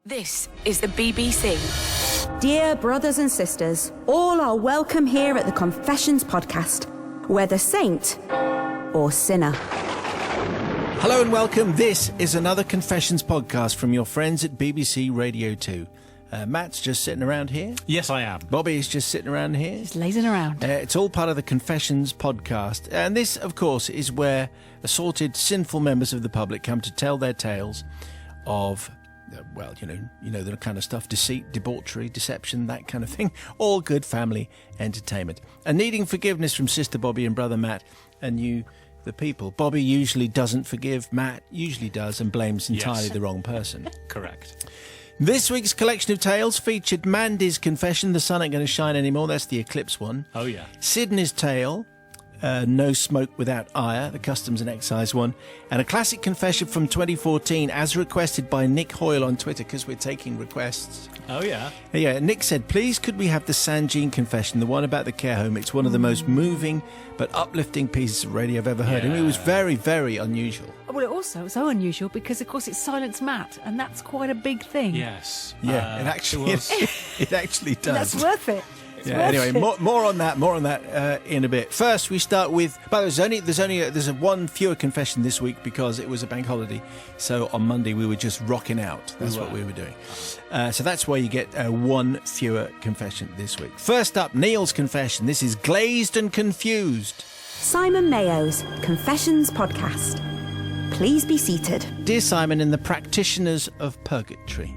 This is the BBC. Dear brothers and sisters, all are welcome here at the Confessions podcast, whether saint or sinner. Hello and welcome. This is another Confessions podcast from your friends at BBC Radio 2. Matt's just sitting around here. Yes, I am. Bobby is just sitting around here. Just lazing around. It's all part of the Confessions podcast. And this, of course, is where assorted, sinful members of the public come to tell their tales of... well, you know the kind of stuff, deceit, debauchery, deception, that kind of thing. All good family entertainment. And needing forgiveness from Sister Bobby and Brother Matt and you, the people. Bobby usually doesn't forgive, Matt usually does and blames entirely the wrong person. Correct. This week's collection of tales featured Mandy's confession, the sun ain't going to shine anymore, that's the Eclipse one. Oh, yeah. Sidney's tale, no smoke without ire, the customs and excise one, and a classic confession from 2014 as requested by Nick Hoyle on Twitter, because we're taking requests. Oh, yeah. Yeah, Nick said, please could we have the Sanjean confession, the one about the care home? It's one of the most moving but uplifting pieces of radio I've ever heard. And it was very, very unusual. Well, it also so unusual because, of course, it's Silence Matt, and that's quite a big thing. Yes. Yeah, it actually does. That's worth it. Yeah, anyway, more on that in a bit. First, we start with. But there's one fewer confession this week because it was a bank holiday. So on Monday we were just rocking out. That's what we were doing. So that's why you get one fewer confession this week. First up, Neil's confession. This is Glazed and Confused. Simon Mayo's Confessions podcast. Please be seated. Dear Simon and the practitioners of purgatory.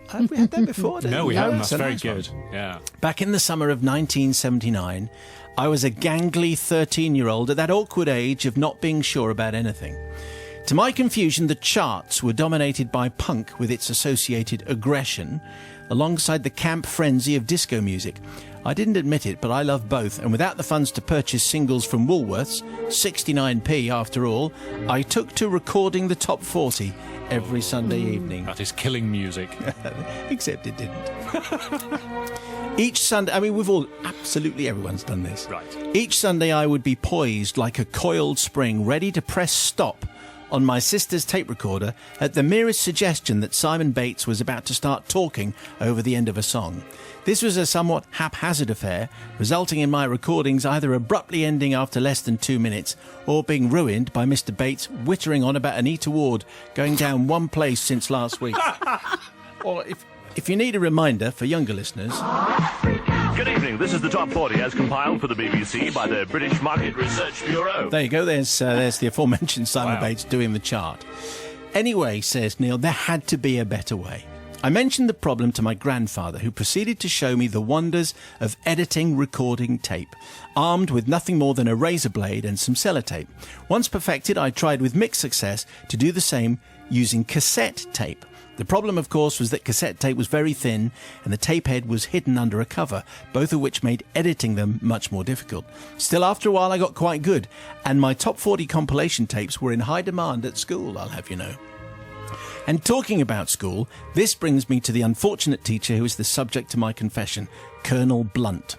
Have we had that before? No, we haven't. That's very nice good. one. Yeah. Back in the summer of 1979, I was a gangly 13-year-old at that awkward age of not being sure about anything. To my confusion, the charts were dominated by punk with its associated aggression, alongside the camp frenzy of disco music. I didn't admit it, but I love both, and without the funds to purchase singles from Woolworths, 69p after all, I took to recording the top 40 every Sunday evening. That is killing music. Except it didn't. Each Sunday, absolutely everyone's done this. Right. Each Sunday I would be poised like a coiled spring, ready to press stop on my sister's tape recorder at the merest suggestion that Simon Bates was about to start talking over the end of a song. This was a somewhat haphazard affair, resulting in my recordings either abruptly ending after less than 2 minutes or being ruined by Mr. Bates wittering on about Anita Ward going down one place since last week. Or if you need a reminder for younger listeners... Good evening, this is the Top 40 as compiled for the BBC by the British Market Research Bureau. There you go, there's the aforementioned Simon Bates doing the chart. Anyway, says Neil, there had to be a better way. I mentioned the problem to my grandfather, who proceeded to show me the wonders of editing recording tape, armed with nothing more than a razor blade and some sellotape. Once perfected, I tried with mixed success to do the same using cassette tape. The problem, of course, was that cassette tape was very thin and the tape head was hidden under a cover, both of which made editing them much more difficult. Still, after a while, I got quite good, and my top 40 compilation tapes were in high demand at school, I'll have you know. And talking about school, this brings me to the unfortunate teacher who is the subject of my confession, Colonel Blunt.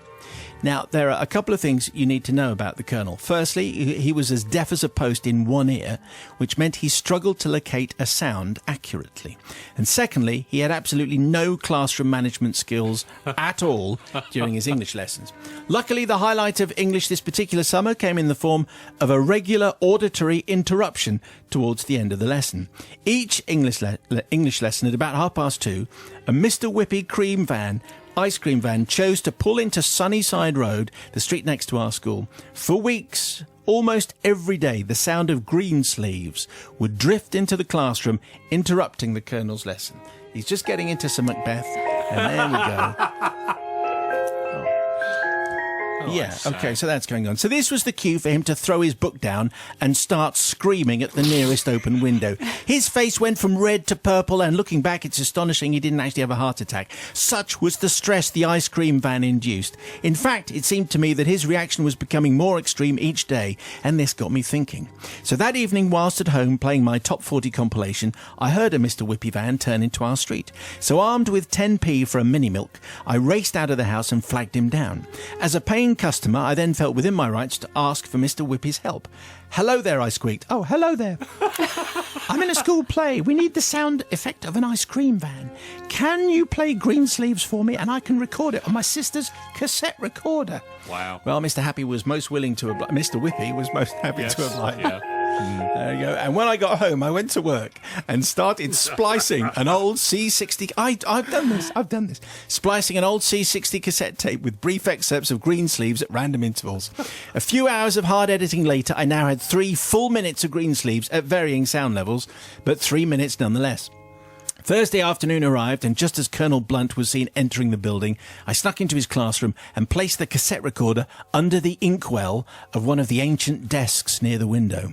Now, there are a couple of things you need to know about the Colonel. Firstly, he was as deaf as a post in one ear, which meant he struggled to locate a sound accurately. And secondly, he had absolutely no classroom management skills at all during his English lessons. Luckily, the highlight of English this particular summer came in the form of a regular auditory interruption towards the end of the lesson. Each English lesson at about 2:30, a Mr. Whippy ice cream van chose to pull into Sunnyside Road, the street next to our school. For weeks, almost every day, the sound of green sleeves would drift into the classroom, interrupting the Colonel's lesson. He's just getting into some Macbeth, and there we go. Yeah, okay, so that's going on. So this was the cue for him to throw his book down and start screaming at the nearest open window. His face went from red to purple, and looking back, it's astonishing he didn't actually have a heart attack. Such was the stress the ice cream van induced. In fact, it seemed to me that his reaction was becoming more extreme each day, and this got me thinking. So that evening, whilst at home playing my top 40 compilation, I heard a Mr. Whippy van turn into our street. So armed with 10p for a mini milk, I raced out of the house and flagged him down. As a paying paying customer, I then felt within my rights to ask for Mr. Whippy's help. "Hello there," I squeaked. "Oh, hello there. I'm in a school play. We need the sound effect of an ice cream van. Can you play Greensleeves for me and I can record it on my sister's cassette recorder?" Wow. Well, Mr. Happy was most willing to oblige. Mr. Whippy was most happy to oblige. Yeah. There you go. And when I got home, I went to work and started splicing an old C60. I've done this. Splicing an old C60 cassette tape with brief excerpts of Greensleeves at random intervals. A few hours of hard editing later, I now had 3 full minutes of Greensleeves at varying sound levels, but 3 minutes nonetheless. Thursday afternoon arrived, and just as Colonel Blunt was seen entering the building, I snuck into his classroom and placed the cassette recorder under the inkwell of one of the ancient desks near the window.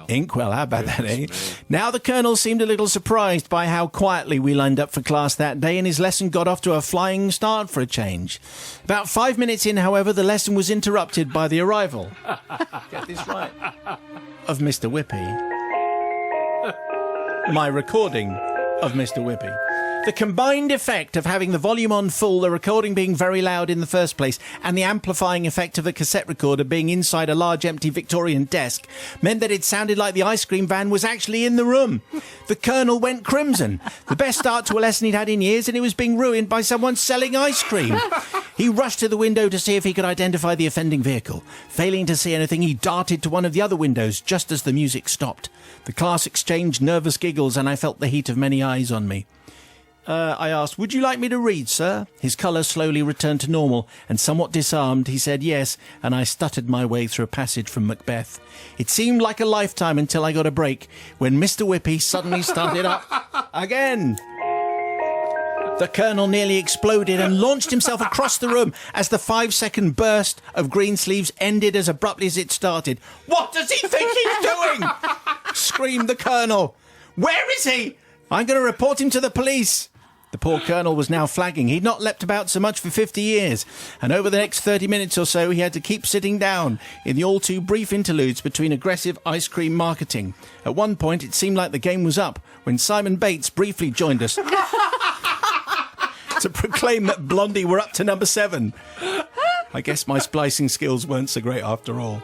Inkwell, how about that, eh? Now the Colonel seemed a little surprised by how quietly we lined up for class that day, and his lesson got off to a flying start for a change. About 5 minutes in, however, the lesson was interrupted by the arrival, get this right, of Mr. Whippy. My recording of Mr. Whippy. The combined effect of having the volume on full, the recording being very loud in the first place, and the amplifying effect of the cassette recorder being inside a large empty Victorian desk meant that it sounded like the ice cream van was actually in the room. The Colonel went crimson. The best start to a lesson he'd had in years, and it was being ruined by someone selling ice cream. He rushed to the window to see if he could identify the offending vehicle. Failing to see anything, he darted to one of the other windows just as the music stopped. The class exchanged nervous giggles, and I felt the heat of many eyes on me. I asked, "Would you like me to read, sir?" His colour slowly returned to normal, and somewhat disarmed, he said yes, and I stuttered my way through a passage from Macbeth. It seemed like a lifetime until I got a break, when Mr. Whippy suddenly started up again. The Colonel nearly exploded and launched himself across the room as the 5-second burst of Greensleeves ended as abruptly as it started. "What does he think he's doing?" screamed the Colonel. "Where is he? I'm going to report him to the police." The poor Colonel was now flagging. He'd not leapt about so much for 50 years, and over the next 30 minutes or so he had to keep sitting down in the all too brief interludes between aggressive ice cream marketing. At one point it seemed like the game was up when Simon Bates briefly joined us to proclaim that Blondie were up to number 7. I guess my splicing skills weren't so great after all.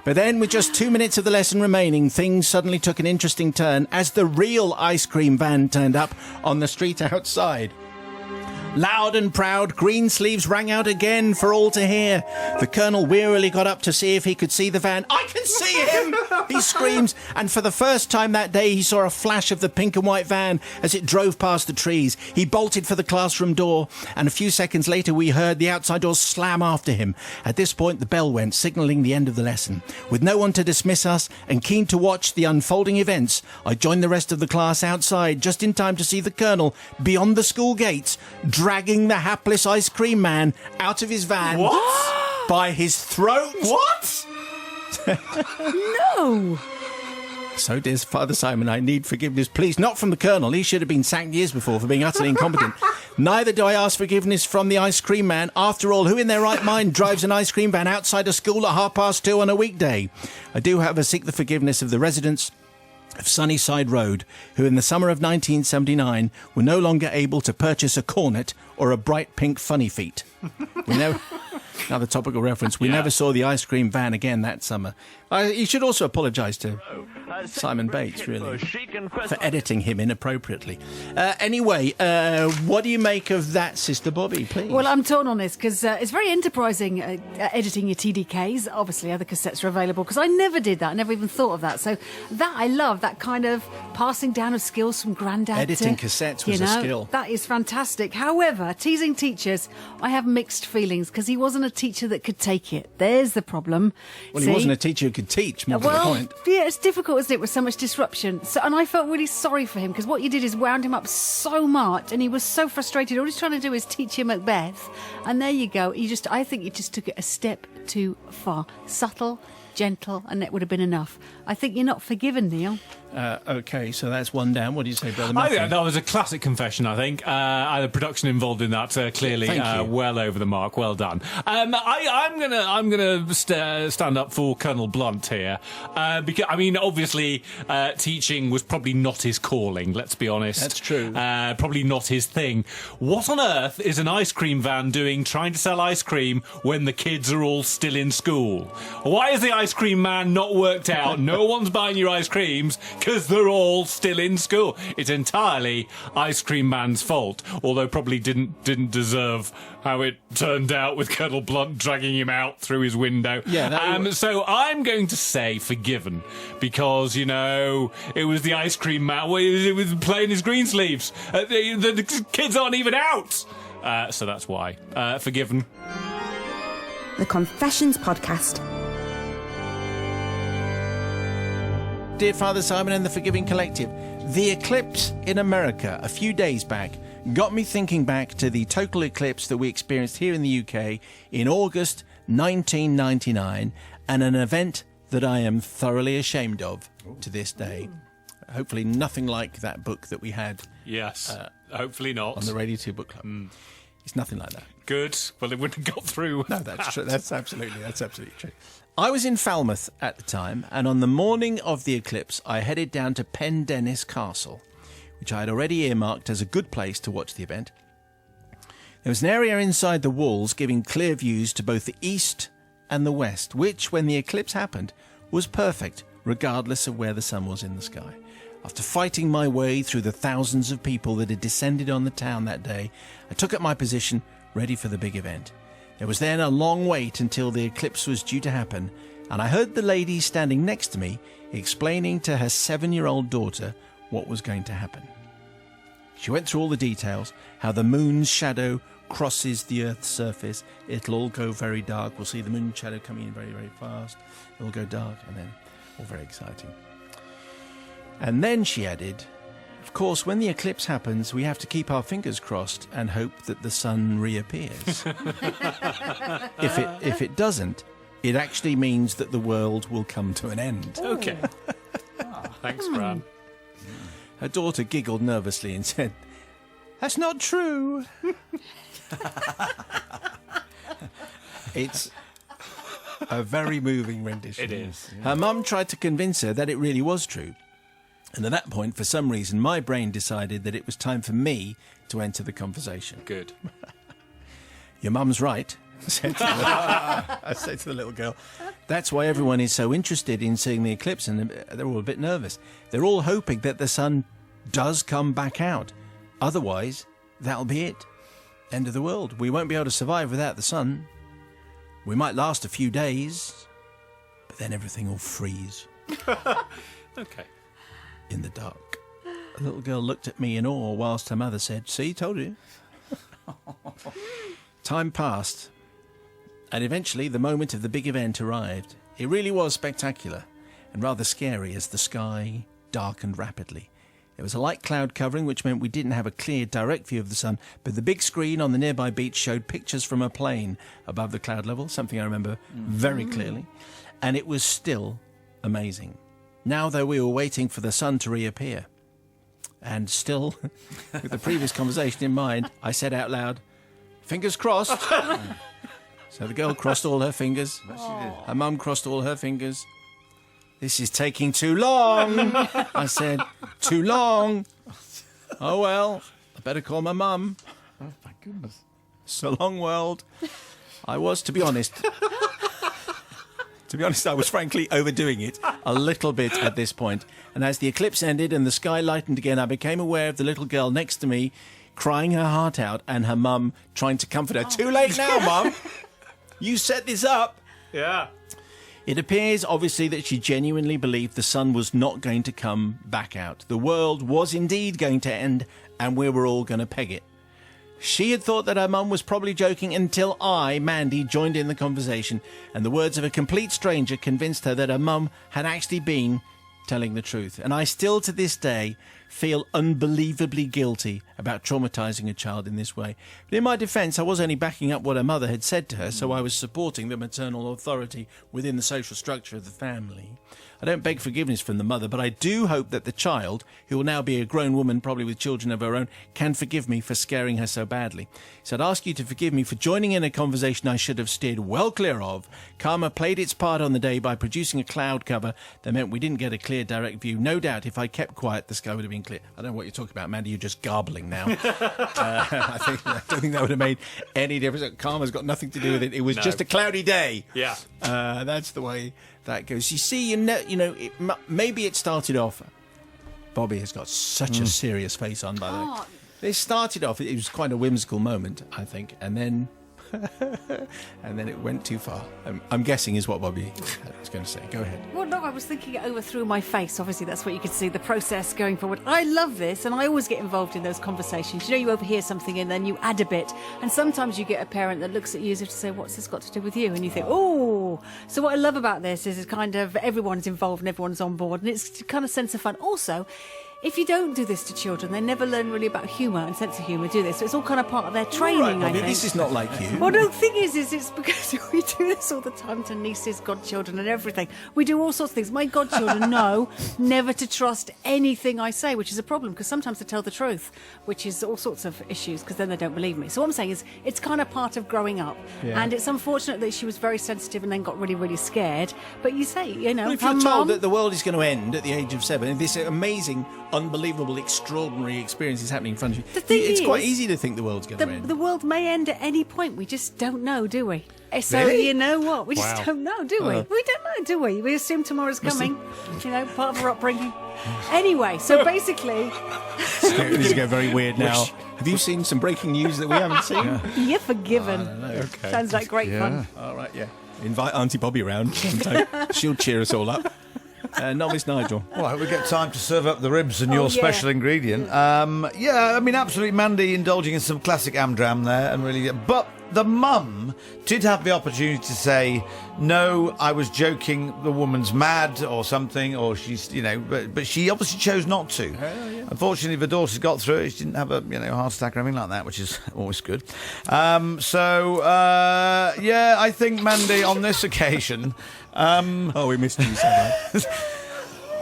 But then, with just 2 minutes of the lesson remaining, things suddenly took an interesting turn as the real ice cream van turned up on the street outside. Loud and proud, Greensleeves rang out again for all to hear. The Colonel wearily got up to see if he could see the van. "I can see him!" he screams, and for the first time that day he saw a flash of the pink and white van as it drove past the trees. He bolted for the classroom door, and a few seconds later we heard the outside door slam after him. At this point the bell went, signalling the end of the lesson. With no one to dismiss us, and keen to watch the unfolding events, I joined the rest of the class outside, just in time to see the Colonel, beyond the school gates, dragging the hapless ice cream man out of his van. What? By his throat. What? No! So, dear Father Simon, I need forgiveness, please. Not from the Colonel. He should have been sacked years before for being utterly incompetent. Neither do I ask forgiveness from the ice cream man. After all, who in their right mind drives an ice cream van outside a school at 2:30 on a weekday? I do, however, seek the forgiveness of the residents of Sunnyside Road, who in the summer of 1979 were no longer able to purchase a cornet or a bright pink funny feet. We never... Another topical reference. We never saw the ice cream van again that summer. You should also apologise to Simon Bates, really, for editing him inappropriately. Anyway, what do you make of that, Sister Bobby, please? Well, I'm torn on this because it's very enterprising editing your TDKs. Obviously, other cassettes are available because I never did that. I never even thought of that. So that I love, that kind of passing down of skills from granddad. Editing cassettes was a skill. That is fantastic. However, teasing teachers, I have mixed feelings because he wasn't a teacher that could take it. There's the problem. Well, he wasn't a teacher who could teach, more to the point. Yeah, it's difficult, isn't it, with so much disruption. And I felt really sorry for him because what you did is wound him up so much and he was so frustrated. All he's trying to do is teach him Macbeth. And there you go. I think you just took it a step too far. Subtle, gentle, and it would have been enough. I think you're not forgiven, Neil. Okay, so that's one down. What do you say, Brother I Matthew? think that was a classic confession, I think. The production involved in that, clearly Thank you. well over the mark. Well done. I'm gonna stand up for Colonel Blunt here. Because, I mean, obviously, teaching was probably not his calling, let's be honest. That's true. Probably not his thing. What on earth is an ice cream van doing trying to sell ice cream when the kids are all still in school? Why is the ice cream man not worked out? No one's buying your ice creams because they're all still in school. It's entirely Ice Cream Man's fault, although probably didn't deserve how it turned out with Colonel Blunt dragging him out through his window. Yeah. So I'm going to say forgiven, because, you know, it was the Ice Cream Man. It was playing his green sleeves. The kids aren't even out. So that's why. Forgiven. The Confessions Podcast. Dear Father Simon and the Forgiving Collective, the eclipse in America a few days back got me thinking back to the total eclipse that we experienced here in the UK in August 1999, and an event that I am thoroughly ashamed of to this day. Hopefully nothing like that book that we had Yes. Hopefully not. on the Radio 2 Book Club. It's nothing like that. Good. Well, it wouldn't have got through. No, that's true. That's absolutely true. I was in Falmouth at the time, and on the morning of the eclipse, I headed down to Pendennis Castle, which I had already earmarked as a good place to watch the event. There was an area inside the walls giving clear views to both the east and the west, which, when the eclipse happened, was perfect, regardless of where the sun was in the sky. After fighting my way through the thousands of people that had descended on the town that day, I took up my position, ready for the big event. There was then a long wait until the eclipse was due to happen, and I heard the lady standing next to me explaining to her 7-year-old daughter what was going to happen. She went through all the details, how the moon's shadow crosses the Earth's surface. It'll all go very dark. We'll see the moon shadow coming in very, very fast. It'll go dark, and then all very exciting. And then she added, of course, when the eclipse happens, we have to keep our fingers crossed and hope that the sun reappears. If it doesn't, it actually means that the world will come to an end. Okay. Thanks, Gran. Her daughter giggled nervously and said, "That's not true." It's a very moving rendition. It is. Her mum tried to convince her that it really was true. And at that point, for some reason, my brain decided that it was time for me to enter the conversation. Good. "Your mum's right," I said to the little girl. "That's why everyone is so interested in seeing the eclipse, and they're all a bit nervous. They're all hoping that the sun does come back out. Otherwise, that'll be it. End of the world. We won't be able to survive without the sun. We might last a few days, but then everything will freeze Okay. in the dark." The little girl looked at me in awe whilst her mother said, "See, told you." Time passed, and eventually the moment of the big event arrived. It really was spectacular and rather scary as the sky darkened rapidly. There was a light cloud covering, which meant we didn't have a clear, direct view of the sun, but the big screen on the nearby beach showed pictures from a plane above the cloud level, something I remember very clearly, and it was still amazing. Now, though, we were waiting for the sun to reappear. And still, with the previous conversation in mind, I said out loud, "Fingers crossed." So the girl crossed all her fingers. Her mum crossed all her fingers. "This is taking too long," I said. "Too long. Oh, well, I better call my mum." Oh, my goodness. So long, world. I was, to be honest, I was frankly overdoing it a little bit at this point. And as the eclipse ended and the sky lightened again, I became aware of the little girl next to me crying her heart out and her mum trying to comfort her. "Too late now, Mum. You set this up." Yeah. It appears, obviously, that she genuinely believed the sun was not going to come back out. The world was indeed going to end, and we were all going to peg it. She had thought that her mum was probably joking until I, Mandy, joined in the conversation, and the words of a complete stranger convinced her that her mum had actually been telling the truth. And I still, to this day, feel unbelievably guilty about traumatising a child in this way. But in my defence, I was only backing up what her mother had said to her, so I was supporting the maternal authority within the social structure of the family. I don't beg forgiveness from the mother, but I do hope that the child, who will now be a grown woman, probably with children of her own, can forgive me for scaring her so badly. So I'd ask you to forgive me for joining in a conversation I should have steered well clear of. Karma played its part on the day by producing a cloud cover that meant we didn't get a clear, direct view. No doubt, if I kept quiet, the sky would have been clear. I don't know what you're talking about, Mandy. You're just garbling now. I don't think that would have made any difference. Karma's got nothing to do with it. It was just a cloudy day. Yeah. That's the way that goes. You see, maybe it started off. Bobby has got such a serious face on, by the way. It started off. It was quite a whimsical moment, I think, and then it went too far. I'm guessing is what Bobby was going to say. Go ahead. Well, no, I was thinking it over through my face. Obviously, that's what you could see, the process going forward. I love this, and I always get involved in those conversations. You overhear something and then you add a bit. And sometimes you get a parent that looks at you as if to say, what's this got to do with you? And you think, oh. So what I love about this is it's kind of everyone's involved and everyone's on board. And it's kind of sense of fun. Also, if you don't do this to children, they never learn really about humour and sense of humour, do they? So it's all kind of part of their training, Right, I Bobby, think. this is not like you. Well, no, the thing is it's because we do this all the time to nieces, godchildren and everything. We do all sorts of things. My godchildren know never to trust anything I say, which is a problem because sometimes they tell the truth, which is all sorts of issues because then they don't believe me. So what I'm saying is it's kind of part of growing up. Yeah. And it's unfortunate that she was very sensitive and then got really, really scared. But you say, Well, if her you're told mum- that the world is going to end at the age of 7, and this amazing, unbelievable, extraordinary experience is happening in front of you, The thing it's quite is, easy to think the world's going to end. The world may end at any point. We just don't know, do we? So Really? you know what? We Wow. just don't know, do we? We don't know, do we? We assume tomorrow's coming. Part of our upbringing. Anyway, so basically, This is getting very weird now. Have you seen some breaking news that we haven't seen? you're forgiven. Okay. Sounds like great fun. All right, yeah. Invite Auntie Bobby round sometime. She'll cheer us all up. Novice Nigel. Well, I hope we get time to serve up the ribs and your yeah. special ingredient. Absolutely, Mandy indulging in some classic Amdram there, and really. But the mum did have the opportunity to say, "No, I was joking. The woman's mad or something, or she's, but she obviously chose not to. Unfortunately, the daughter's got through it. She didn't have a heart attack or anything like that, which is always good. I think Mandy on this occasion." We missed you so much.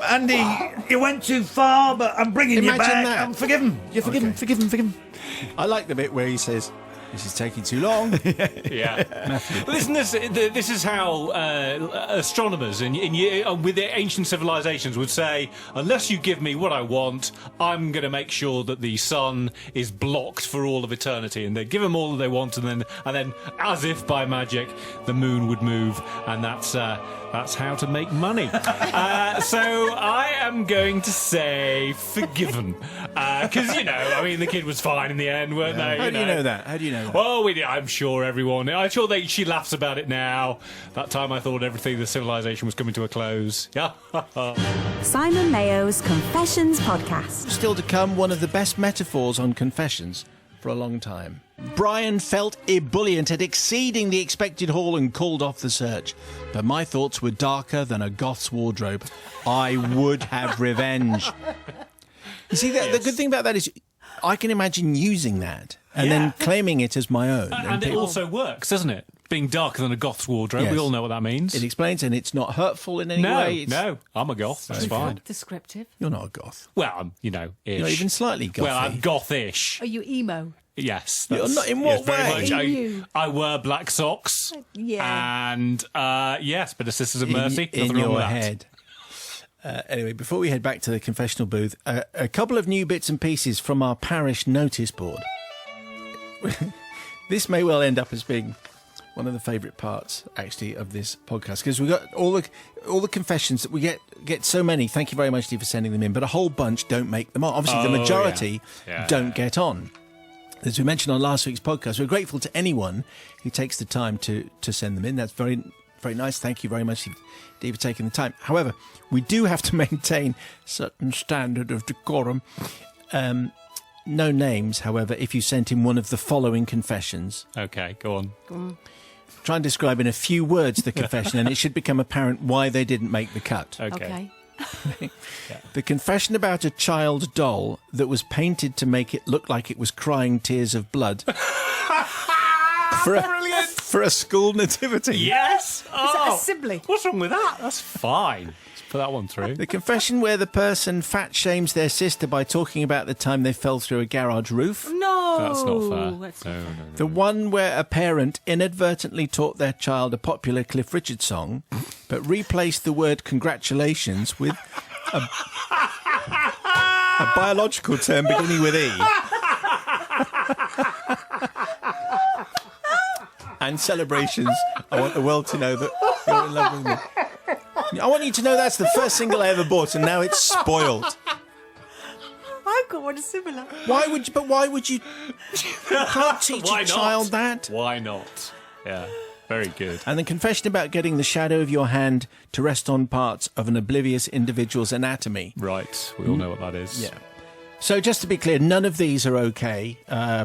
Andy, you went too far, but I'm bringing you Imagine back. that. I'm forgiven. You're forgiven, Okay. forgiven. I like the bit where he says, "This is taking too long." Yeah. Listen, this is how astronomers with the ancient civilizations would say, unless you give me what I want, I'm going to make sure that the sun is blocked for all of eternity. And they give them all that they want, and then, as if by magic, the moon would move, and that's how to make money. So I am going to say forgiven, because the kid was fine in the end, weren't they? How do you know that? How do you know that? Well, I'm sure I'm sure she laughs about it now. That time I thought the civilization was coming to a close. Yeah. Simon Mayo's Confessions podcast. Still to come, one of the best metaphors on confessions for a long time. Brian felt ebullient at exceeding the expected haul and called off the search. But my thoughts were darker than a goth's wardrobe. I would have revenge. You see, the good thing about that is I can imagine using that and then claiming it as my own. And it also works, doesn't it? Being darker than a goth's wardrobe. Yes. We all know what that means. It explains, and it's not hurtful in any way. No, I'm a goth. That's fine. Descriptive. You're not a goth. Well, I'm, ish. You're not even slightly gothy. Well, I'm gothish. Are you emo? Yes. You're that's- not- in what yes, very way? much. Are you? I wear black socks. Yeah. And, yes, but a Sisters of Mercy. in Nothing wrong your with that. head. Anyway, before we head back to the confessional booth, a couple of new bits and pieces from our parish notice board. This may well end up as being one of the favourite parts, actually, of this podcast, because we've got all the confessions that we get so many. Thank you very much, Steve, for sending them in, but a whole bunch don't make them on. Obviously, the majority don't get on. As we mentioned on last week's podcast, we're grateful to anyone who takes the time to send them in. That's very, very nice. Thank you very much, Steve, for taking the time. However, we do have to maintain a certain standard of decorum. No names, however, if you sent in one of the following confessions. Okay, go on. Try and describe in a few words the confession, and it should become apparent why they didn't make the cut. Okay. The confession about a child doll that was painted to make it look like it was crying tears of blood. For a school nativity. Yes! Is that a Sibley? What's wrong with that? That's fine. Let's put that one through. The confession where the person fat shames their sister by talking about the time they fell through a garage roof. No. That's not fair. That's No. The one where a parent inadvertently taught their child a popular Cliff Richard song, but replaced the word congratulations with a biological term beginning with E. And celebrations. I want the world to know that you're in love with me. I want you to know that's the first single I ever bought, and now it's spoiled. I've got one similar. Why would you? You can't teach Why a child not? that. Why not? Yeah, very good. And the confession about getting the shadow of your hand to rest on parts of an oblivious individual's anatomy. Right, we all know what that is. Yeah. So just to be clear, none of these are okay.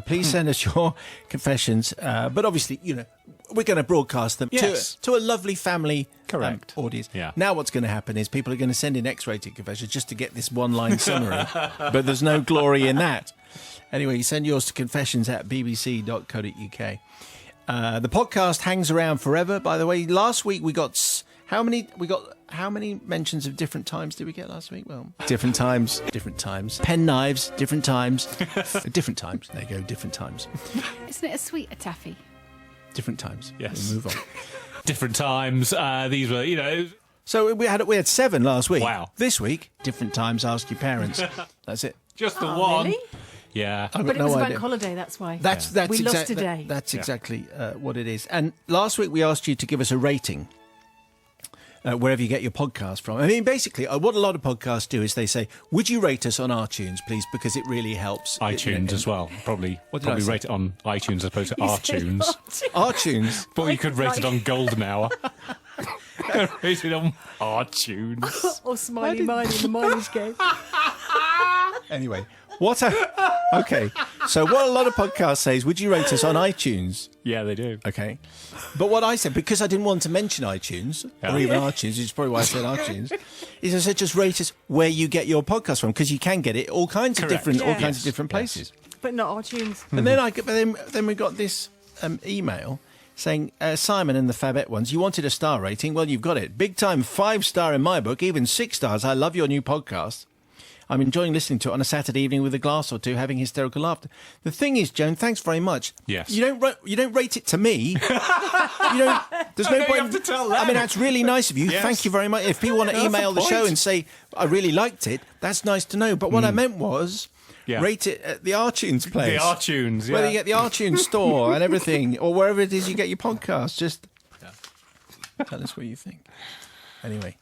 Please send us your confessions. But obviously, we're going to broadcast them to a lovely family Correct. audience. Yeah. Now what's going to happen is people are going to send in X-rated confessions just to get this one-line summary. But there's no glory in that. Anyway, you send yours to confessions@bbc.co.uk. The podcast hangs around forever, by the way. Last week we got... How many mentions of different times did we get last week? Well, different times. Pen knives, different times. Different times. There you go, different times. Isn't it a sweet taffy? Different times. Yes. We'll move on. Different times. These were, So we had 7 last week. Wow. This week, different times, ask your parents. That's it. just the one. Really? Yeah. I've got But it no was a idea. bank holiday, that's why. That's We lost today. That's exactly what it is. And last week we asked you to give us a rating. Wherever you get your podcast from. I mean, basically, what a lot of podcasts do is they say, would you rate us on iTunes, please? Because it really helps. iTunes as well. Probably What did I say? rate it on iTunes as opposed to iTunes. iTunes. But you could rate it on Golden Hour. Rate it on iTunes. Or Smiley Miley in the mileage game. Anyway, okay. So what a lot of podcasts say is, would you rate us on iTunes? Yeah, they do. Okay. But what I said, because I didn't want to mention iTunes, or even iTunes, which is probably why I said iTunes, is I said just rate us where you get your podcast from, because you can get it all kinds of Correct. different places. But not our tunes. And then we got this email saying, Simon and the Fabette ones, you wanted a star rating? Well, you've got it. Big time 5-star in my book, even 6 stars. I love your new podcast. I'm enjoying listening to it on a Saturday evening with a glass or two, having hysterical laughter. The thing is, Joan, thanks very much. Yes. You don't rate it to me. There's no point. You have to tell them. I mean, that's really nice of you. Yes. Thank you very much. If people want to That's email the the show point. and say, I really liked it, that's nice to know. But what I meant was, rate it at the iTunes place. The iTunes, yeah. Whether you get the iTunes store and everything, or wherever it is you get your podcast, just tell us what you think. Anyway.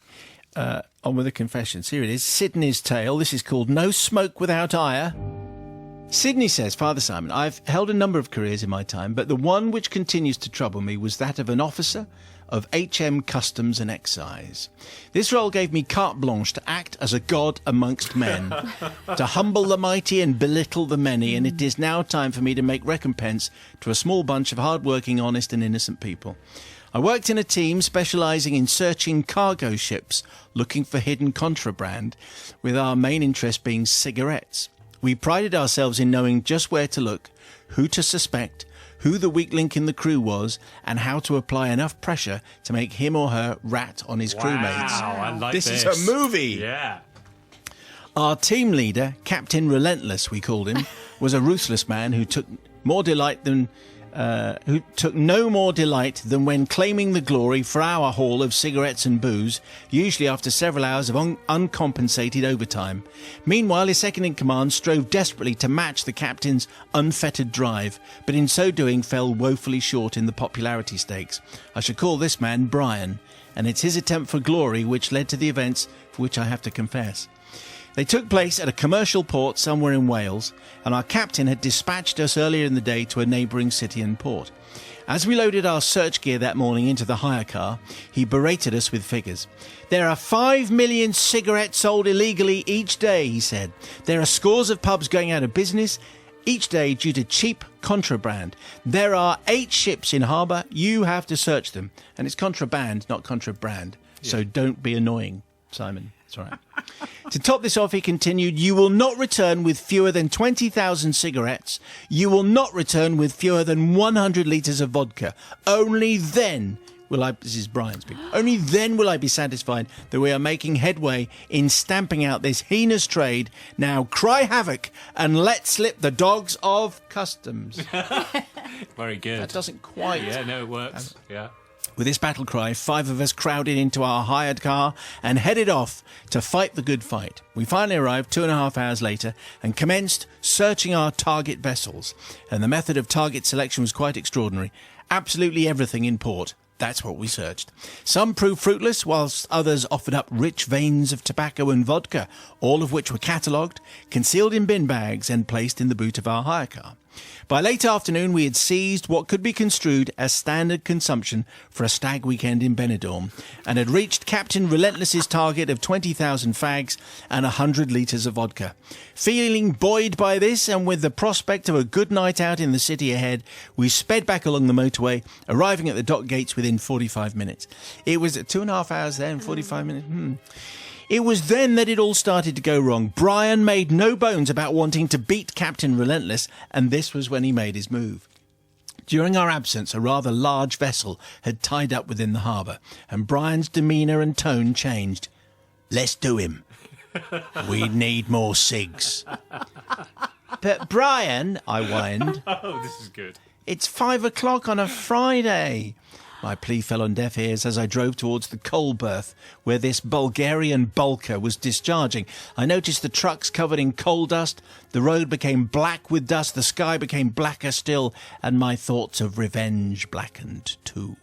On with the confessions. Here it is. Sidney's tale. This is called No Smoke Without Ire. Sidney says, Father Simon, I've held a number of careers in my time, but the one which continues to trouble me was that of an officer of HM Customs and Excise. This role gave me carte blanche to act as a god amongst men, to humble the mighty and belittle the many, and it is now time for me to make recompense to a small bunch of hard-working, honest and innocent people. I worked in a team specialising in searching cargo ships looking for hidden contraband, with our main interest being cigarettes. We prided ourselves in knowing just where to look, who to suspect, who the weak link in the crew was, and how to apply enough pressure to make him or her rat on his crewmates. Wow, I like This is a movie. Yeah. Our team leader, Captain Relentless, we called him, was a ruthless man who took no more delight than when claiming the glory for our haul of cigarettes and booze, usually after several hours of uncompensated overtime. Meanwhile, his second-in-command strove desperately to match the captain's unfettered drive, but in so doing fell woefully short in the popularity stakes. I should call this man Brian, and it's his attempt for glory which led to the events for which I have to confess. They took place at a commercial port somewhere in Wales, and our captain had dispatched us earlier in the day to a neighbouring city and port. As we loaded our search gear that morning into the hire car, he berated us with figures. There are 5 million cigarettes sold illegally each day, he said. There are scores of pubs going out of business each day due to cheap contraband. There are 8 ships in harbour. You have to search them. And it's contraband, not contraband. So don't be annoying, Simon. That's all right. To top this off, he continued, you will not return with fewer than 20,000 cigarettes. You will not return with fewer than 100 litres of vodka. Only then will I... This is Brian speaking. Only then will I be satisfied that we are making headway in stamping out this heinous trade. Now cry havoc and let slip the dogs of customs. Very good. That doesn't quite... Yeah, no, it works. Yeah. With this battle cry, 5 of us crowded into our hired car and headed off to fight the good fight. We finally arrived 2.5 hours later and commenced searching our target vessels. And the method of target selection was quite extraordinary. Absolutely everything in port. That's what we searched. Some proved fruitless, whilst others offered up rich veins of tobacco and vodka, all of which were catalogued, concealed in bin bags and placed in the boot of our hire car. By late afternoon, we had seized what could be construed as standard consumption for a stag weekend in Benidorm and had reached Captain Relentless's target of 20,000 fags and 100 litres of vodka. Feeling buoyed by this and with the prospect of a good night out in the city ahead, we sped back along the motorway, arriving at the dock gates within 45 minutes. It was 2.5 hours there and 45 minutes. It was then that it all started to go wrong. Brian made no bones about wanting to beat Captain Relentless, and this was when he made his move. During our absence, a rather large vessel had tied up within the harbour, and Brian's demeanour and tone changed. Let's do him. We need more cigs. But Brian, I whined. Oh, this is good. It's 5 o'clock on a Friday. My plea fell on deaf ears as I drove towards the coal berth where this Bulgarian bulker was discharging. I noticed the trucks covered in coal dust, the road became black with dust, the sky became blacker still, and my thoughts of revenge blackened too.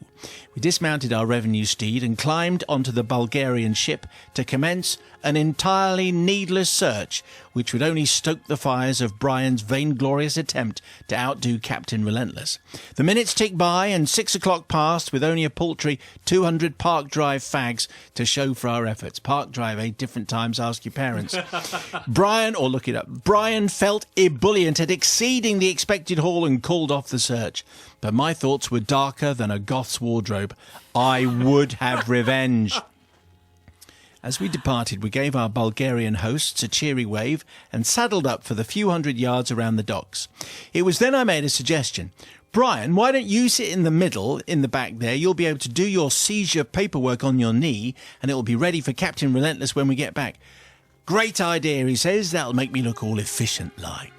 We dismounted our revenue steed and climbed onto the Bulgarian ship to commence an entirely needless search, which would only stoke the fires of Brian's vainglorious attempt to outdo Captain Relentless. The minutes ticked by and 6 o'clock passed with only a paltry 200 Park Drive fags to show for our efforts. Park Drive, 8 different times, ask your parents. Brian felt ebullient at exceeding the expected haul and called off the search. But my thoughts were darker than a goth's wardrobe. I would have revenge. As we departed, we gave our Bulgarian hosts a cheery wave and saddled up for the few hundred yards around the docks. It was then I made a suggestion. Brian, why don't you sit in the middle, in the back there? You'll be able to do your seizure paperwork on your knee, and it will be ready for Captain Relentless when we get back. Great idea, he says. That'll make me look all efficient-like.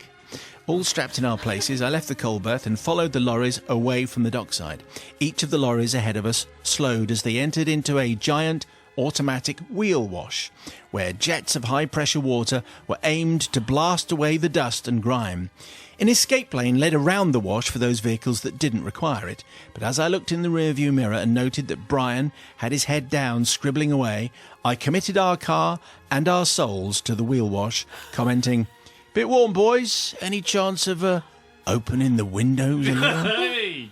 All strapped in our places, I left the coal berth and followed the lorries away from the dockside. Each of the lorries ahead of us slowed as they entered into a giant automatic wheel wash, where jets of high-pressure water were aimed to blast away the dust and grime. An escape lane led around the wash for those vehicles that didn't require it, but as I looked in the rearview mirror and noted that Brian had his head down, scribbling away, I committed our car and our souls to the wheel wash, commenting, "Bit warm, boys. Any chance of opening the windows a little?" Hey!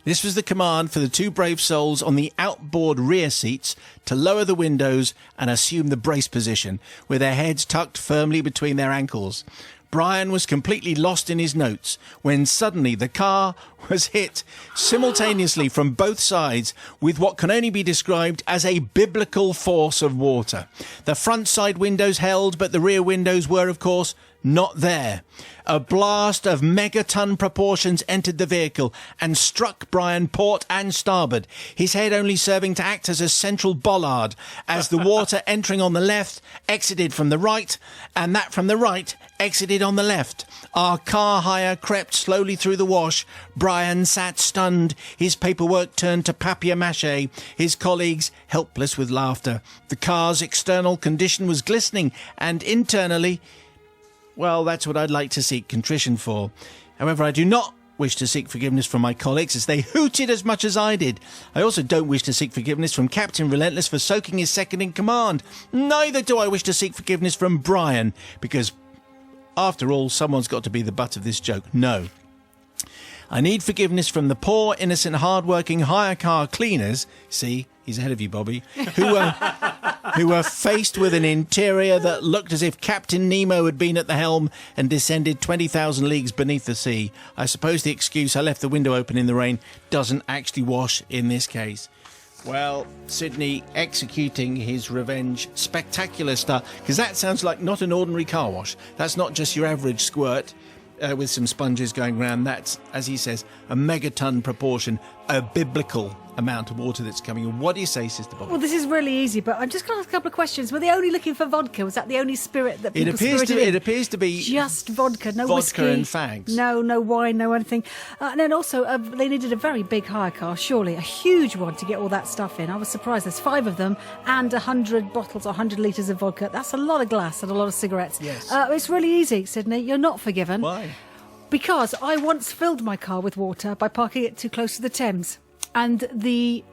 This was the command for the two brave souls on the outboard rear seats to lower the windows and assume the brace position, with their heads tucked firmly between their ankles. Brian was completely lost in his notes when suddenly the car was hit simultaneously from both sides with what can only be described as a biblical force of water. The front side windows held, but the rear windows were, of course, not there. A blast of megaton proportions entered the vehicle and struck Brian port and starboard, his head only serving to act as a central bollard as the water entering on the left exited from the right, and that from the right exited on the left. Our car hire crept slowly through the wash. Brian sat stunned, his paperwork turned to papier-mâché, his colleagues helpless with laughter. The car's external condition was glistening, and internally, well, that's what I'd like to seek contrition for. However, I do not wish to seek forgiveness from my colleagues as they hooted as much as I did. I also don't wish to seek forgiveness from Captain Relentless for soaking his second in command. Neither do I wish to seek forgiveness from Brian, because, after all, someone's got to be the butt of this joke. No. I need forgiveness from the poor, innocent, hard-working hire car cleaners, see, he's ahead of you, Bobby, who were faced with an interior that looked as if Captain Nemo had been at the helm and descended 20,000 leagues beneath the sea. I suppose the excuse "I left the window open in the rain" doesn't actually wash in this case. Well, Sidney executing his revenge, spectacular stuff, because that sounds like not an ordinary car wash. That's not just your average squirt with some sponges going around. That's, as he says, a megaton proportion, a biblical amount of water that's coming in. What do you say, Sister Bobby? Well, this is really easy, but I'm just going to ask a couple of questions. Were they only looking for vodka? Was that the only spirit that people spirited in? It appears to be just vodka, no vodka whiskey, and fags. No wine, no anything. And then also, they needed a very big hire car, surely, a huge one to get all that stuff in. I was surprised. There's 5 of them and 100 bottles or 100 litres of vodka. That's a lot of glass and a lot of cigarettes. Yes. It's really easy, Sidney. You're not forgiven. Why? Because I once filled my car with water by parking it too close to the Thames. And the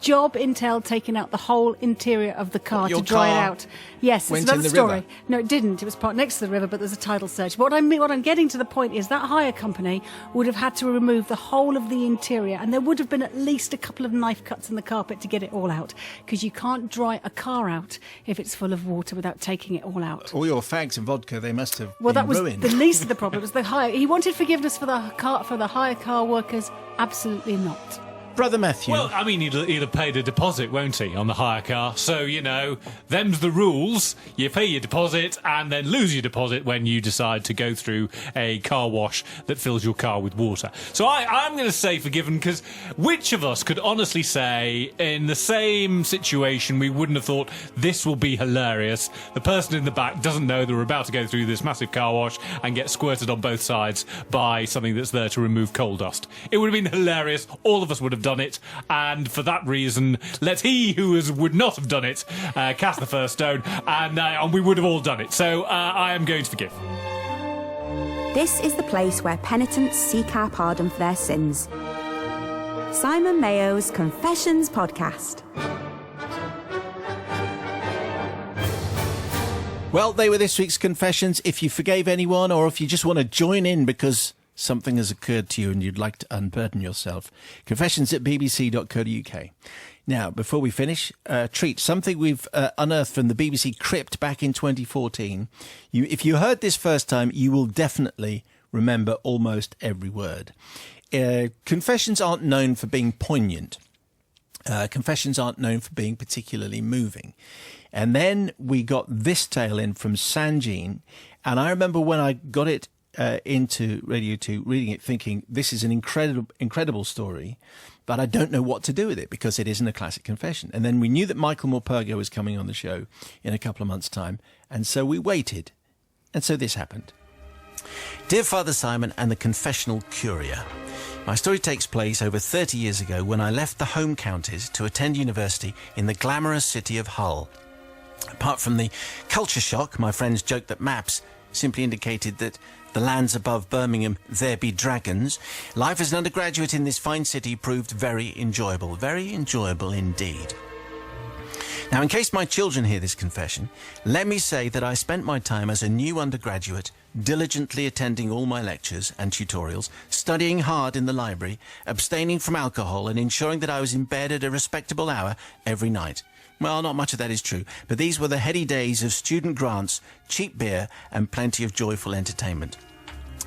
job entailed taking out the whole interior of the car to dry it out. Yes, it's another story. River? No, it didn't. It was parked next to the river, but there's a tidal surge. What I'm getting to the point is that hire company would have had to remove the whole of the interior, and there would have been at least a couple of knife cuts in the carpet to get it all out, because you can't dry a car out if it's full of water without taking it all out. All your fags and vodka, they must have Well, been that was ruined. the least of the problem. It was the hire. He wanted forgiveness for the hire car workers. Absolutely not. Brother Matthew. Well, I mean, he'd have paid a deposit, won't he, on the hire car? So, you know, them's the rules. You pay your deposit and then lose your deposit when you decide to go through a car wash that fills your car with water. So I'm going to say forgiven, because which of us could honestly say in the same situation we wouldn't have thought this will be hilarious? The person in the back doesn't know that we're about to go through this massive car wash and get squirted on both sides by something that's there to remove coal dust. It would have been hilarious. All of us would have done it, and for that reason, let he who would not have done it cast the first stone, and we would have all done it. So I am going to forgive. This is the place where penitents seek our pardon for their sins. Simon Mayo's Confessions Podcast. Well, they were this week's confessions. If you forgave anyone, or if you just want to join in because something has occurred to you and you'd like to unburden yourself, confessions@bbc.co.uk. Now, before we finish, treat something we've unearthed from the BBC Crypt back in 2014. If you heard this first time, you will definitely remember almost every word. Confessions aren't known for being poignant. Confessions aren't known for being particularly moving. And then we got this tale in from Sanjean, and I remember when I got it into Radio 2, reading it, thinking, this is an incredible story, but I don't know what to do with it because it isn't a classic confession. And then we knew that Michael Morpurgo was coming on the show in a couple of months' time, and so we waited. And so this happened. Dear Father Simon and the Confessional Courier, my story takes place over 30 years ago when I left the home counties to attend university in the glamorous city of Hull. Apart from the culture shock, my friends joked that maps simply indicated that the lands above Birmingham, there be dragons. Life as an undergraduate in this fine city proved very enjoyable indeed. Now, in case my children hear this confession, let me say that I spent my time as a new undergraduate diligently attending all my lectures and tutorials, studying hard in the library, abstaining from alcohol and ensuring that I was in bed at a respectable hour every night. Well, not much of that is true, but these were the heady days of student grants, cheap beer and plenty of joyful entertainment.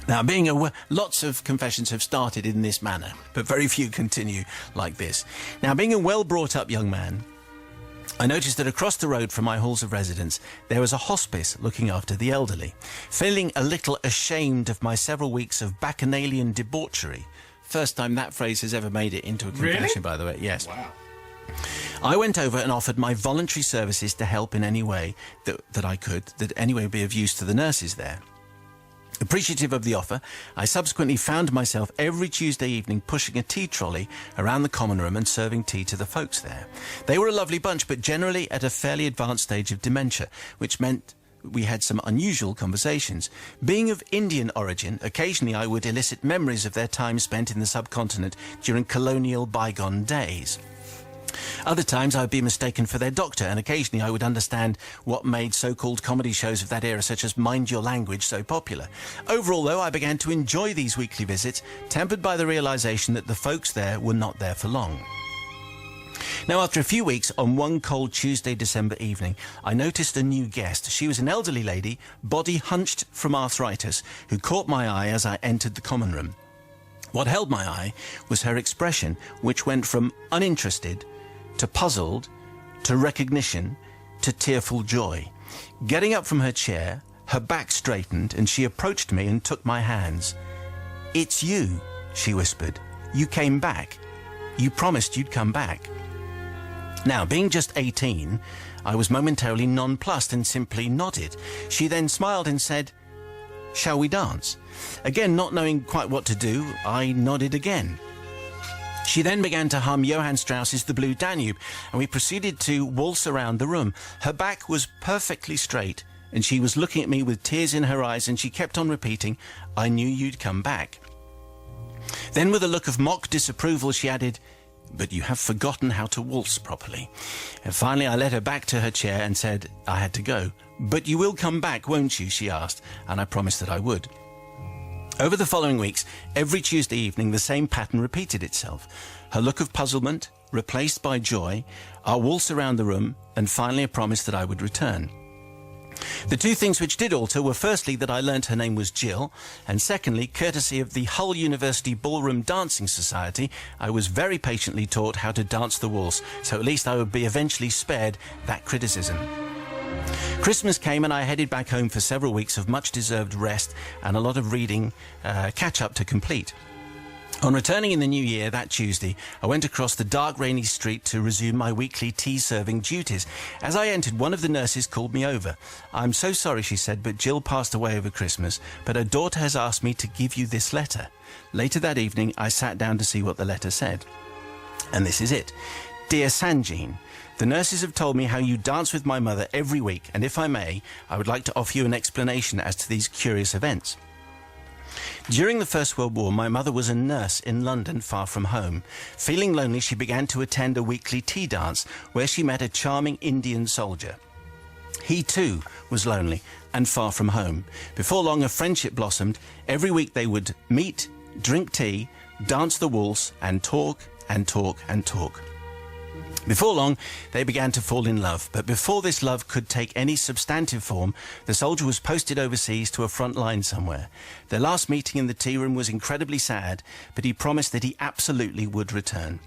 Now, being aware, lots of confessions have started in this manner, but very few continue like this. Now, being a well-brought-up young man, I noticed that across the road from my halls of residence, there was a hospice looking after the elderly. Feeling a little ashamed of my several weeks of bacchanalian debauchery. First time that phrase has ever made it into a confession, by the way. Yes. Wow. I went over and offered my voluntary services to help in any way that I could, that any way would be of use to the nurses there. Appreciative of the offer, I subsequently found myself every Tuesday evening pushing a tea trolley around the common room and serving tea to the folks there. They were a lovely bunch, but generally at a fairly advanced stage of dementia, which meant we had some unusual conversations. Being of Indian origin, occasionally I would elicit memories of their time spent in the subcontinent during colonial bygone days. Other times I would be mistaken for their doctor, and occasionally I would understand what made so-called comedy shows of that era, such as Mind Your Language, so popular. Overall, though, I began to enjoy these weekly visits, tempered by the realisation that the folks there were not there for long. Now, after a few weeks, on one cold Tuesday, December evening, I noticed a new guest. She was an elderly lady, body hunched from arthritis, who caught my eye as I entered the common room. What held my eye was her expression, which went from uninterested to puzzled, to recognition, to tearful joy. Getting up from her chair, her back straightened, and she approached me and took my hands. "It's you," she whispered. "You came back. You promised you'd come back." Now, being just 18, I was momentarily nonplussed and simply nodded. She then smiled and said, "Shall we dance?" Again, not knowing quite what to do, I nodded again. She then began to hum Johann Strauss's The Blue Danube, and we proceeded to waltz around the room. Her back was perfectly straight, and she was looking at me with tears in her eyes, and she kept on repeating, "I knew you'd come back." Then, with a look of mock disapproval, she added, "But you have forgotten how to waltz properly." And finally, I led her back to her chair and said I had to go. "But you will come back, won't you?" she asked, and I promised that I would. Over the following weeks, every Tuesday evening, the same pattern repeated itself. Her look of puzzlement, replaced by joy, our waltz around the room, and finally a promise that I would return. The two things which did alter were firstly that I learnt her name was Jill, and secondly, courtesy of the Hull University Ballroom Dancing Society, I was very patiently taught how to dance the waltz, so at least I would be eventually spared that criticism. Christmas came and I headed back home for several weeks of much-deserved rest and a lot of reading catch-up to complete. On returning in the new year that Tuesday, I went across the dark, rainy street to resume my weekly tea-serving duties. As I entered, one of the nurses called me over. "I'm so sorry," she said, "but Jill passed away over Christmas, but her daughter has asked me to give you this letter." Later that evening, I sat down to see what the letter said. And this is it. "Dear Sanjean, the nurses have told me how you dance with my mother every week, and if I may, I would like to offer you an explanation as to these curious events. During the First World War, my mother was a nurse in London, far from home. Feeling lonely, she began to attend a weekly tea dance, where she met a charming Indian soldier. He, too, was lonely and far from home. Before long, a friendship blossomed. Every week they would meet, drink tea, dance the waltz, and talk and talk and talk. Before long, they began to fall in love, but before this love could take any substantive form, the soldier was posted overseas to a front line somewhere. Their last meeting in the tea room was incredibly sad, but he promised that he absolutely would return.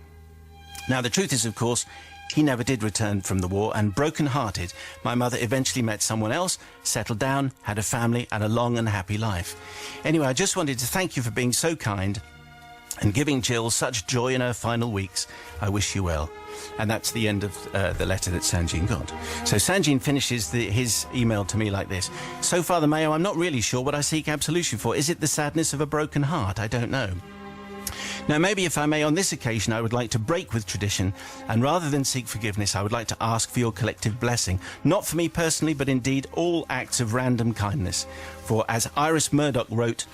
Now, the truth is, of course, he never did return from the war, and broken-hearted, my mother eventually met someone else, settled down, had a family, and a long and happy life. Anyway, I just wanted to thank you for being so kind and giving Jill such joy in her final weeks. I wish you well." And that's the end of the letter that Sanjean got. So Sanjean finishes his email to me like this. "So, Father Mayo, I'm not really sure what I seek absolution for. Is it the sadness of a broken heart? I don't know. Now, maybe, if I may, on this occasion, I would like to break with tradition, and rather than seek forgiveness, I would like to ask for your collective blessing. Not for me personally, but indeed all acts of random kindness. For, as Iris Murdoch wrote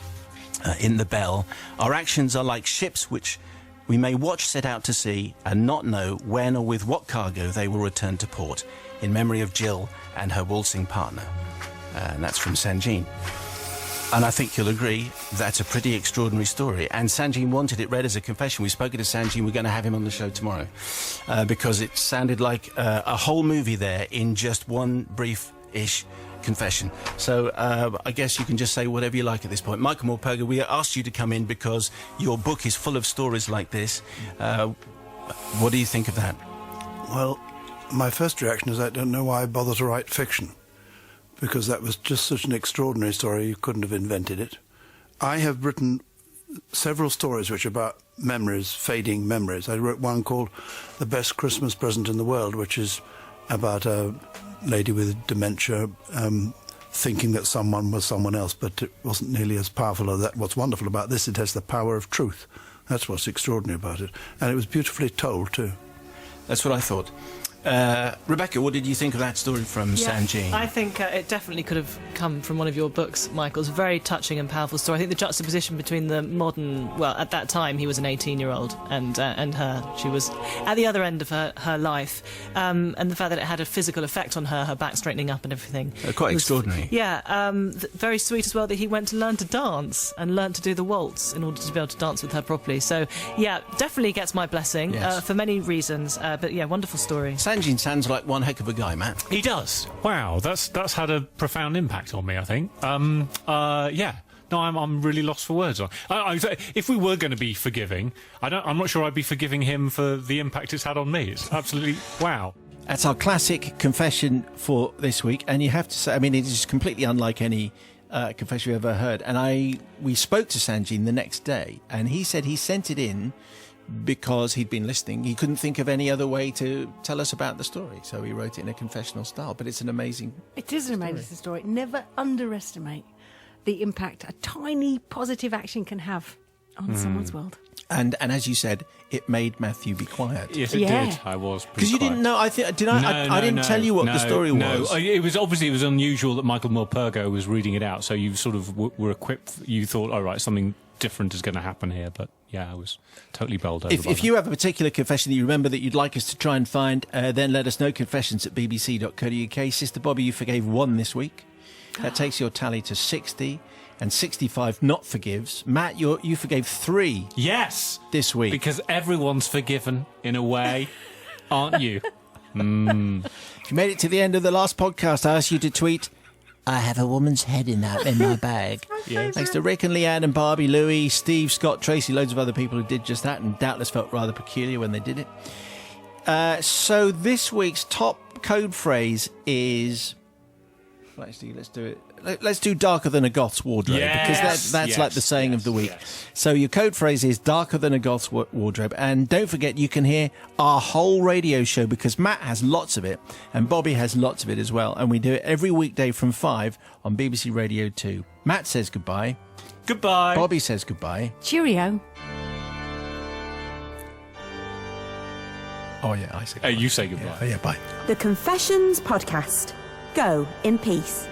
in The Bell, our actions are like ships which we may watch set out to sea and not know when or with what cargo they will return to port, in memory of Jill and her waltzing partner." And that's from Sanjean. And I think you'll agree that's a pretty extraordinary story. And Sanjean wanted it read as a confession. We've spoken to Sanjean. We're going to have him on the show tomorrow because it sounded like a whole movie there in just one brief-ish confession. So I guess you can just say whatever you like at this point. Michael Morpurga, we asked you to come in because your book is full of stories like this. What do you think of that? Well, my first reaction is I don't know why I bother to write fiction, because that was just such an extraordinary story, you couldn't have invented it. I have written several stories which are about memories, fading memories. I wrote one called The Best Christmas Present in the World, which is about a lady with dementia thinking that someone was someone else, but it wasn't nearly as powerful as that. What's wonderful about this, it has the power of truth. That's what's extraordinary about it. And it was beautifully told, too. That's what I thought. Rebecca, what did you think of that story from Sanjean? I think it definitely could have come from one of your books, Michael. It's a very touching and powerful story. I think the juxtaposition between the modern... Well, at that time, he was an 18-year-old, and her. She was at the other end of her life. And the fact that it had a physical effect on her back straightening up and everything. Quite extraordinary. Yeah. Very sweet as well that he went to learn to dance and learn to do the waltz in order to be able to dance with her properly. So, yeah, definitely gets my blessing for many reasons. But, yeah, wonderful story. Sanjean sounds like one heck of a guy, Matt. He does. Wow, that's had a profound impact on me, I think. Yeah. No, I'm really lost for words. If we were going to be forgiving, I'm not sure I'd be forgiving him for the impact it's had on me. It's absolutely wow. That's our classic confession for this week, and you have to say, I mean, it is completely unlike any confession you've ever heard. And we spoke to Sanjeev the next day, and he said he sent it in because he'd been listening. He couldn't think of any other way to tell us about the story, so he wrote it in a confessional style. But it's an amazing It is an amazing story. Never underestimate the impact a tiny positive action can have on someone's world. And as you said, it made Matthew be quiet. Yes, it did. I was because you didn't know. I didn't tell you what the story was. No, it was unusual that Michael Morpurgo was reading it out, so you sort of were equipped. You thought, all right, something different is going to happen here. But yeah, I was totally bowled over. If you have a particular confession that you remember that you'd like us to try and find, then let us know. confessions@bbc.co.uk. Sister Bobby, you forgave 1 this week. That takes your tally to 60. And 65 not forgives. Matt, you forgave 3. Yes, this week because everyone's forgiven in a way, aren't you? If you made it to the end of the last podcast, I asked you to tweet, "I have a woman's head in my bag." Yes. Thanks to Rick and Leanne and Barbie, Louie, Steve, Scott, Tracy, loads of other people who did just that and doubtless felt rather peculiar when they did it. So this week's top code phrase is... Let's do it. Let's do darker than a goth's wardrobe, because that's like the saying of the week. Yes. So your code phrase is darker than a goth's wardrobe. And don't forget, you can hear our whole radio show, because Matt has lots of it and Bobby has lots of it as well. And we do it every weekday from 5 on BBC Radio 2. Matt says goodbye. Goodbye. Bobby says goodbye. Cheerio. Oh, yeah, I say goodbye. You say goodbye. Yeah, bye. The Confessions Podcast. Go in peace.